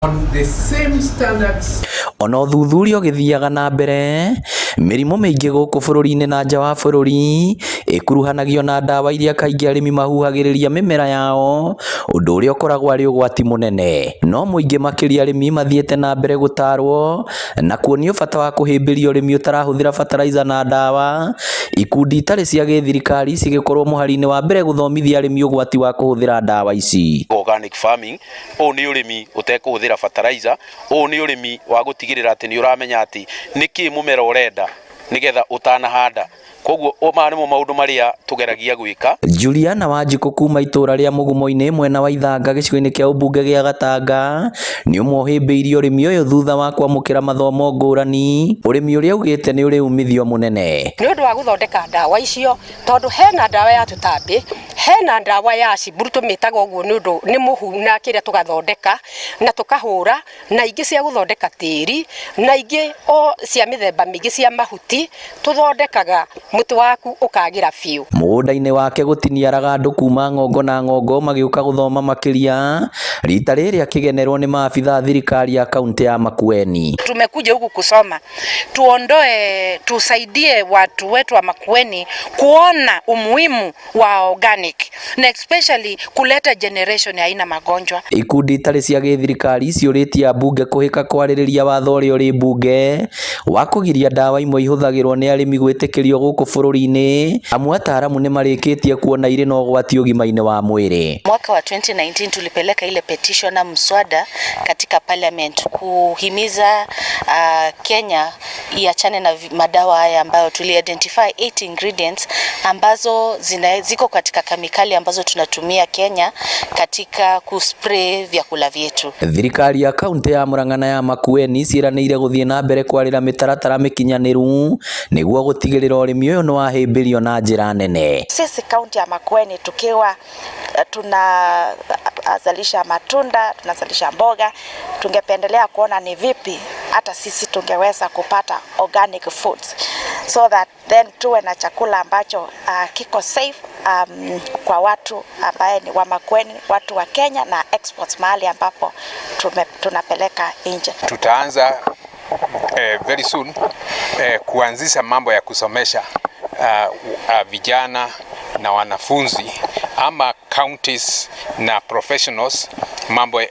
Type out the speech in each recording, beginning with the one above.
on the same standards. Ono thuthuria ũgĩthiaga na mbere, mĩrimũ mĩingĩ gũkũ bũrũri-inĩ na nja wa bũrũri ĩkuruhanagio na ndawa iria kaingĩ arĩmi mahuhagĩrĩria mĩmera yao, ũndũ ũrĩa ũkoragwo arĩ ũgwati mũnene. No mũingĩ makĩria arĩmi mathiĩte na mbere gũtarwo na kuonio bata wa kũhĩmbĩria ũrĩmi ũtarahũthĩra fertilizer na ndawa, ikundi itarĩ cia gĩthirikari cigĩkorwo mũhari-inĩ wa mbere gũthomithia arĩmi ũgwati wa kũhũthĩra ndawa ici. Organic farming ũũ nĩ ũrĩmi ũtekũhũthĩra fertilizer, ũũ nĩ ũrĩmi wa gũtigĩrĩra atĩ nĩ ũramenya atĩ nĩkĩ mũmera ũrenda nĩgetha ũtanahanda. Koguo maya nĩmo maũndũ marĩa tũgeragia gwĩka. Juliana Wanjikũ kuma itũra rĩa Mũgumo-inĩ mwena wa Ithanga gĩcigo-inĩ kĩa ũmbunge gĩa Gatanga nĩ ũmwe ũhĩmbĩirie ũrĩmi ũyũ thutha wa kwamũkĩra mathomo ngũrani, ũrĩmi ũrĩa augĩte nĩ ũrĩ umithio mũnene. Nĩ ũndũ wa gũthondeka ndawa icio, tondũ hena ndawa ya tũtambi, hena ndawa ya ciburu tũmĩtaga ũguo nĩ ũndũ nĩ mũhu na kĩrĩa tũgathondeka na tũkahũra, na ingĩ cia gũthondeka tĩri, na ingĩ cia mĩthemba mĩingĩ cia mahuti tũthondekaga mũtĩ waku ũkagĩra biũ. Mũgũnda-inĩ wake gũtiniaraga andũ kuma ng'ongo na ng'ongo magĩũka gũthoma makĩria, rita rĩrĩ akĩgenerwo nĩ maabitha thirikari ya kaunti ya Makueni. Tumekuja huku kusoma, tusaidie watu wetu wa Makueni kuona umuhimu wa organic na especially kuleta generation ya haina magonjwa. Ikundi itarĩ cia gĩthirikari ciũrĩtie ambunge kũhĩka kwarĩrĩria watho ũrĩa ũrĩ mbunge wa kũgiria ndawa imwe ihũthagĩrwo nĩ arĩmi gwĩtĩkĩrio gũkũ bũrũri-inĩ. Amwe ataaramu nĩ marĩkĩtie kuona irĩ na ũgwati ũgima-inĩ wa mwĩrĩ. Mwaka wa 2019 tulipeleka ile petition na mswada katika parliament kuhimiza Kenya iachane na madawa haya ambayo identify 8 ingredients ambazo ziko katika kemikali ambazo tunatumia Kenya katika kuspray vyakula vyetu. Thirikari ya kaunti ya Murang'a na ya Makueni ciĩranĩire gũthiĩ na mbere kwarĩra mĩtaratara mĩkinyanĩru nĩguo gũtigĩrĩra ũrĩmi ũyũ nĩ wahĩmbĩrio na njĩra nene. Sisi kaunti ya Makueni tukiwa tunazalisha matunda, tunazalisha mboga, tungependelea kuona ni vipi hata sisi tungeweza kupata organic foods so that then tuwe na chakula ambacho kiko safe kwa watu ambaye ni wa Makueni, watu wa Kenya na exports mahali ambapo tunapeleka nje. Tutaanza very soon kuanzisha mambo ya kusomesha vijana na wanafunzi ama counties na professionals mambo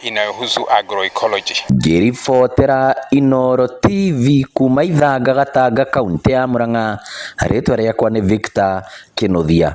inayohusu agroecology. Ngĩribotera Inooro TV kuma Ithanga Gatanga kaunti ya Murang'a, rĩtwa rĩakwa nĩ Victor Kĩnuthia.